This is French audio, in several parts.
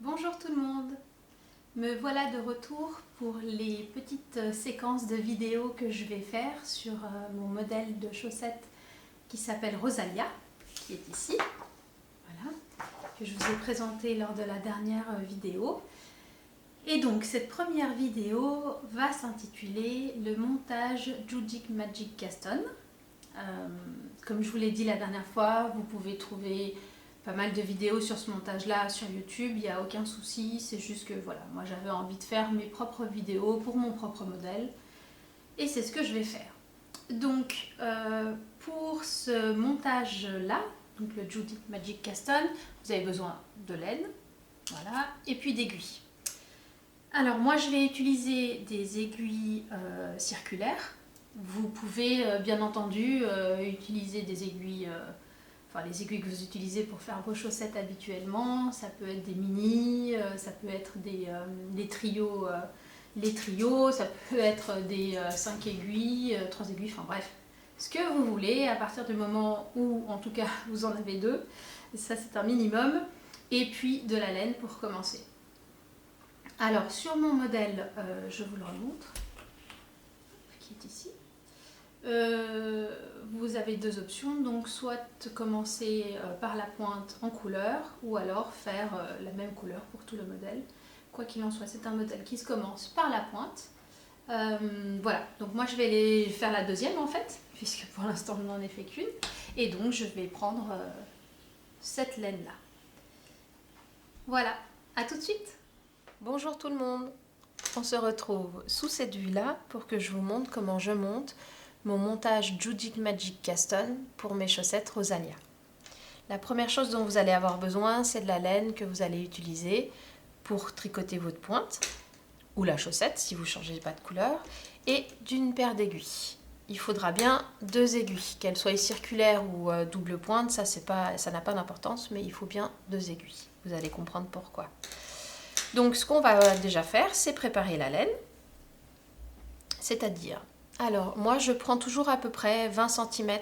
Bonjour tout le monde, me voilà de retour pour les petites séquences de vidéos que je vais faire sur mon modèle de chaussettes qui s'appelle Rosalia, qui est ici, voilà, que je vous ai présenté lors de la dernière vidéo. Et donc cette première vidéo va s'intituler le montage Jujic Magic Caston. Comme je vous l'ai dit la dernière fois, vous pouvez trouver pas mal de vidéos sur ce montage là sur YouTube, il n'y a aucun souci, c'est juste que voilà, moi j'avais envie de faire mes propres vidéos pour mon propre modèle et c'est ce que je vais faire. Donc pour ce montage là, donc le Jujic Magic Caston, vous avez besoin de laine, voilà, et puis d'aiguilles. Alors moi je vais utiliser des aiguilles circulaires. Vous pouvez bien entendu utiliser des aiguilles, les aiguilles que vous utilisez pour faire vos chaussettes habituellement. Ça peut être des mini, ça peut être des trios, les trios, ça peut être des 5 aiguilles, 3 aiguilles, enfin bref. Ce que vous voulez à partir du moment où en tout cas vous en avez deux. Ça c'est un minimum. Et puis de la laine pour commencer. Alors sur mon modèle, je vous le remontre, qui est ici. Vous avez deux options, donc soit commencer par la pointe en couleur ou alors faire la même couleur pour tout le modèle. Quoi qu'il en soit, c'est un modèle qui se commence par la pointe. Voilà, donc moi je vais faire la deuxième en fait, puisque pour l'instant je n'en ai fait qu'une. Et donc je vais prendre cette laine là. Voilà, à tout de suite. Bonjour tout le monde, on se retrouve sous cette vue-là pour que je vous montre comment je monte mon montage Jujic Magic Caston pour mes chaussettes Rosalia. La première chose dont vous allez avoir besoin, c'est de la laine que vous allez utiliser pour tricoter votre pointe, ou la chaussette si vous ne changez pas de couleur, et d'une paire d'aiguilles. Il faudra bien deux aiguilles, qu'elles soient circulaires ou double pointe, ça n'a pas d'importance, mais il faut bien deux aiguilles. Vous allez comprendre pourquoi. Donc ce qu'on va déjà faire, c'est préparer la laine, c'est-à-dire, alors moi je prends toujours à peu près 20 cm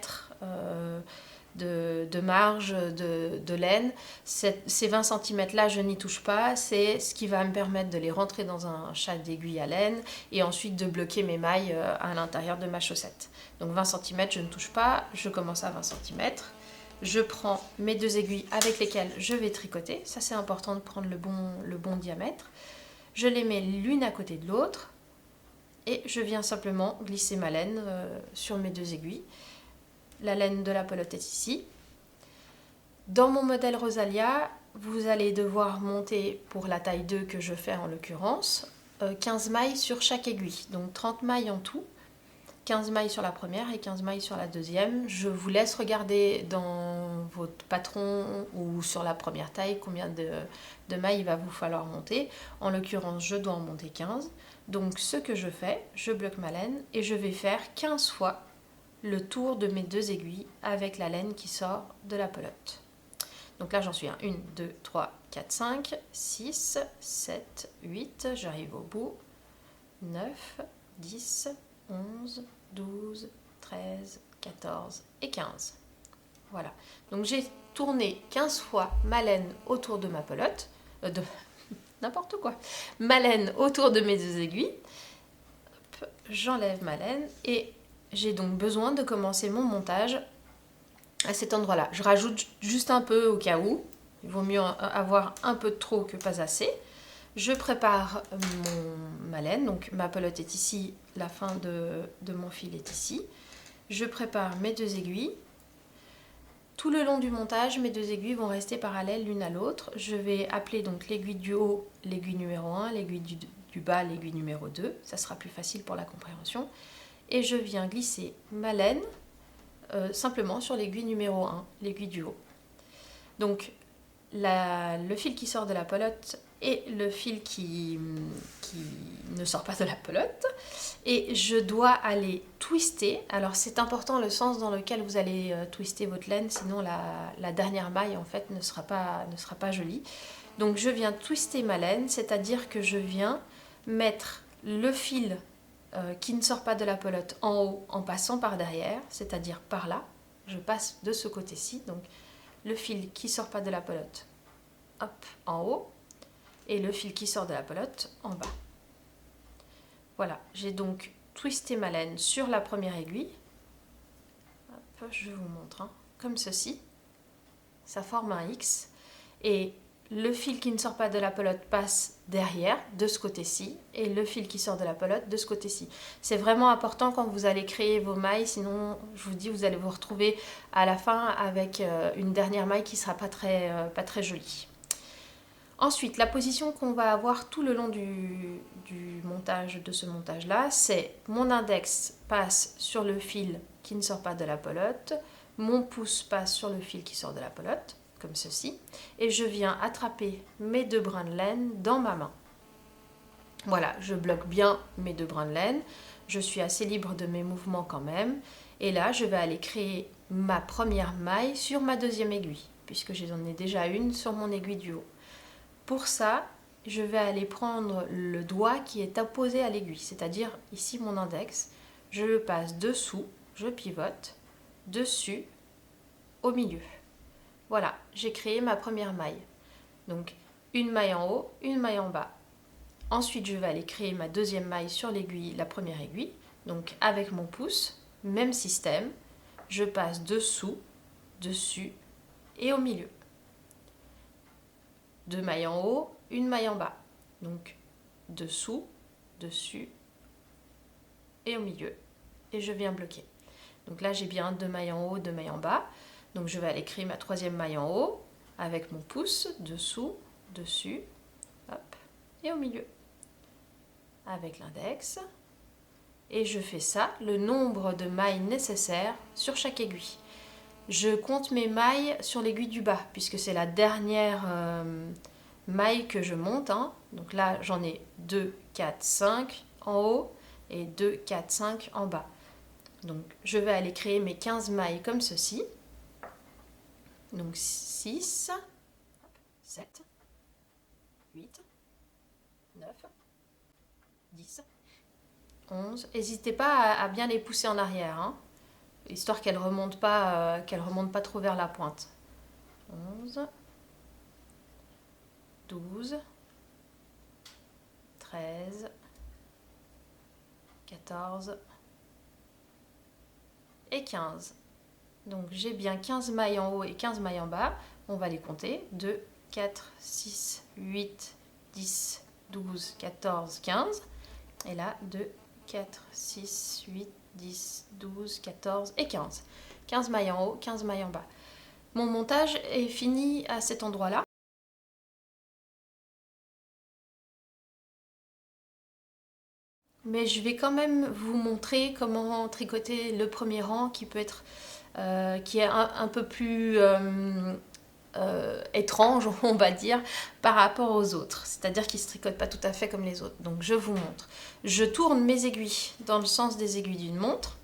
de marge de laine. Ces 20 cm là, je n'y touche pas, c'est ce qui va me permettre de les rentrer dans un chat d'aiguille à laine et ensuite de bloquer mes mailles à l'intérieur de ma chaussette. Donc 20 cm, je ne touche pas, je commence à 20 cm. Je prends mes deux aiguilles avec lesquelles je vais tricoter. Ça, c'est important de prendre le bon diamètre. Je les mets l'une à côté de l'autre et je viens simplement glisser ma laine sur mes deux aiguilles. La laine de la pelote est ici. Dans mon modèle Rosalia, vous allez devoir monter pour la taille 2 que je fais en l'occurrence, 15 mailles sur chaque aiguille, donc 30 mailles en tout. 15 mailles sur la première et 15 mailles sur la deuxième. Je vous laisse regarder dans votre patron ou sur la première taille combien de mailles il va vous falloir monter. En l'occurrence, je dois en monter 15. Donc ce que je fais, je bloque ma laine et je vais faire 15 fois le tour de mes deux aiguilles avec la laine qui sort de la pelote. Donc là j'en suis à 1, 2, 3, 4, 5, 6, 7, 8, j'arrive au bout, 9, 10, 11, 12, 13, 14 et 15. Voilà. Donc j'ai tourné 15 fois ma laine autour de ma pelote, n'importe quoi, ma laine autour de mes deux aiguilles. J'enlève ma laine et j'ai donc besoin de commencer mon montage à cet endroit-là. Je rajoute juste un peu au cas où. Il vaut mieux avoir un peu de trop que pas assez. Je prépare ma laine, donc ma pelote est ici, la fin de mon fil est ici. Je prépare mes deux aiguilles. Tout le long du montage, mes deux aiguilles vont rester parallèles l'une à l'autre. Je vais appeler donc l'aiguille du haut, l'aiguille numéro 1, l'aiguille du bas, l'aiguille numéro 2. Ça sera plus facile pour la compréhension. Et je viens glisser ma laine simplement sur l'aiguille numéro 1, l'aiguille du haut. Donc le fil qui sort de la pelote et le fil qui ne sort pas de la pelote, et je dois aller twister. Alors c'est important le sens dans lequel vous allez twister votre laine, sinon la dernière maille en fait ne sera pas jolie. Donc je viens twister ma laine, c'est-à-dire que je viens mettre le fil qui ne sort pas de la pelote en haut en passant par derrière, c'est-à-dire par là. Je passe de ce côté-ci, donc le fil qui ne sort pas de la pelote, hop, en haut. et le fil qui sort de la pelote en bas. Voilà, j'ai donc twisté ma laine sur la première aiguille. Hop, je vous montre, hein, comme ceci. Ça forme un X et le fil qui ne sort pas de la pelote passe derrière, de ce côté-ci, et le fil qui sort de la pelote de ce côté-ci. C'est vraiment important quand vous allez créer vos mailles, sinon je vous dis, vous allez vous retrouver à la fin avec une dernière maille qui ne sera pas très jolie. Ensuite, la position qu'on va avoir tout le long du montage, de ce montage-là, c'est mon index passe sur le fil qui ne sort pas de la pelote, mon pouce passe sur le fil qui sort de la pelote, comme ceci, et je viens attraper mes 2 brins de laine dans ma main. Voilà, je bloque bien mes 2 brins de laine, je suis assez libre de mes mouvements quand même, et là je vais aller créer ma première maille sur ma deuxième aiguille, puisque j'en ai déjà une sur mon aiguille du haut. Pour ça, je vais aller prendre le doigt qui est opposé à l'aiguille, c'est-à-dire ici mon index, je le passe dessous, je pivote, dessus, au milieu. Voilà, j'ai créé ma première maille. Donc une maille en haut, une maille en bas. Ensuite, je vais aller créer ma deuxième maille sur l'aiguille, la première aiguille. Donc avec mon pouce, même système, je passe dessous, dessus et au milieu. 2 mailles en haut, une maille en bas. Donc dessous, dessus et au milieu. Et je viens bloquer. Donc là, j'ai bien 2 mailles en haut, 2 mailles en bas. Donc je vais aller créer ma troisième maille en haut avec mon pouce, dessous, dessus, hop, et au milieu. Avec l'index. Et je fais ça, le nombre de mailles nécessaires sur chaque aiguille. Je compte mes mailles sur l'aiguille du bas, puisque c'est la dernière maille que je monte. Hein. Donc là, j'en ai 2, 4, 5 en haut et 2, 4, 5 en bas. Donc je vais aller créer mes 15 mailles comme ceci. Donc 6, 7, 8, 9, 10, 11. N'hésitez pas à bien les pousser en arrière, hein, histoire qu'elles ne remontent pas trop vers la pointe. 11, 12, 13, 14 et 15. Donc j'ai bien 15 mailles en haut et 15 mailles en bas. On va les compter. 2, 4, 6, 8, 10, 12, 14, 15. Et là, 2, 4, 6, 8, 10, 12, 14 et 15. 15 mailles en haut, 15 mailles en bas. Mon montage est fini à cet endroit-là. Mais je vais quand même vous montrer comment tricoter le premier rang qui peut être qui est un peu plus étrange, on va dire, par rapport aux autres. C'est-à-dire qu'il ne se tricote pas tout à fait comme les autres. Donc je vous montre. Je tourne mes aiguilles dans le sens des aiguilles d'une montre.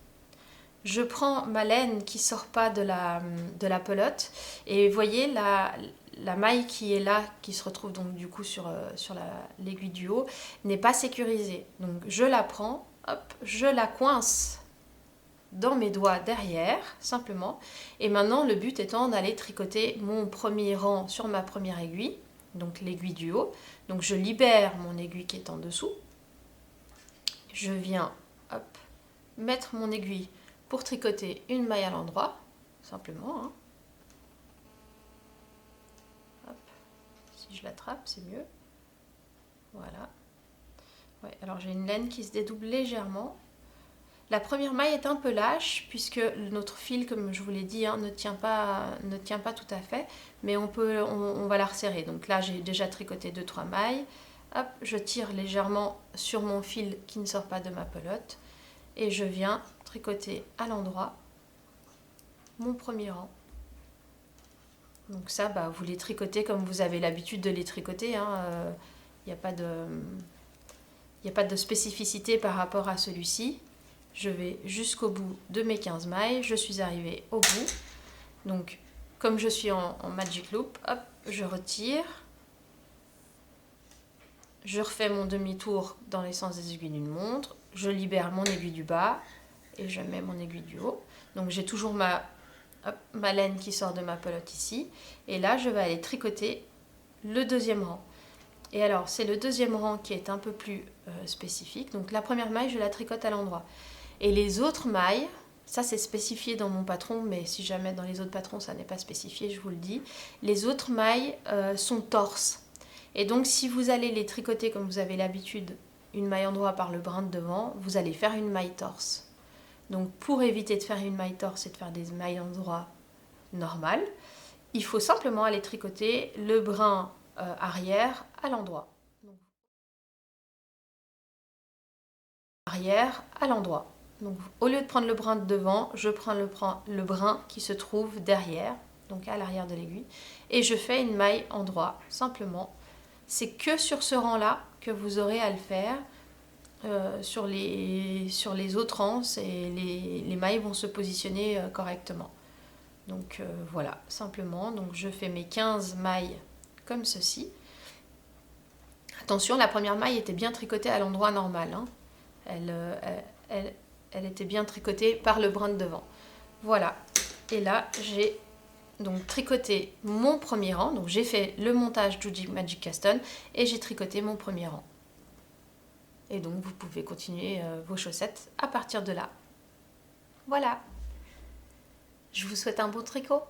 Je prends ma laine qui ne sort pas de la pelote. Et vous voyez la maille qui est là, qui se retrouve donc du coup sur l'aiguille du haut, n'est pas sécurisée. Donc je la prends, hop, je la coince dans mes doigts derrière, simplement. Et maintenant, le but étant d'aller tricoter mon premier rang sur ma première aiguille, donc l'aiguille du haut. Donc je libère mon aiguille qui est en dessous. Je viens, hop, mettre mon aiguille pour tricoter une maille à l'endroit, simplement. Hein. Hop. Si je l'attrape, c'est mieux. Voilà. Ouais, alors j'ai une laine qui se dédouble légèrement. La première maille est un peu lâche puisque notre fil, comme je vous l'ai dit, hein, ne tient pas tout à fait, mais on va la resserrer. Donc là, j'ai déjà tricoté 2-3 mailles. Hop, je tire légèrement sur mon fil qui ne sort pas de ma pelote et je viens tricoter à l'endroit mon premier rang. Donc ça, vous les tricotez comme vous avez l'habitude de les tricoter. Il n'y a pas de spécificité par rapport à celui-ci. Je vais jusqu'au bout de mes 15 mailles, je suis arrivée au bout. Donc, comme je suis en Magic Loop, hop, je retire. Je refais mon demi-tour dans les sens des aiguilles d'une montre. Je libère mon aiguille du bas et je mets mon aiguille du haut. Donc, j'ai toujours ma laine qui sort de ma pelote ici. Et là, je vais aller tricoter le deuxième rang. Et alors, c'est le deuxième rang qui est un peu plus spécifique. Donc la première maille, je la tricote à l'endroit. Et les autres mailles, ça c'est spécifié dans mon patron, mais si jamais dans les autres patrons ça n'est pas spécifié, je vous le dis. Les autres mailles sont torses. Et donc si vous allez les tricoter comme vous avez l'habitude, une maille endroit par le brin de devant, vous allez faire une maille torse. Donc pour éviter de faire une maille torse et de faire des mailles endroit normales, il faut simplement aller tricoter le brin arrière à l'endroit. Arrière à l'endroit. Donc au lieu de prendre le brin de devant, je prends le brin qui se trouve derrière, donc à l'arrière de l'aiguille, et je fais une maille endroit, simplement. C'est que sur ce rang-là que vous aurez à le faire. Sur les autres rangs, les mailles vont se positionner correctement. Donc voilà, simplement, donc je fais mes 15 mailles comme ceci. Attention, la première maille était bien tricotée à l'endroit normal, hein. Elle était bien tricotée par le brin de devant. Voilà, et là j'ai donc tricoté mon premier rang, donc j'ai fait le montage Juji Magic Cast On et j'ai tricoté mon premier rang. Et donc vous pouvez continuer vos chaussettes à partir de là. Voilà. Je vous souhaite un bon tricot.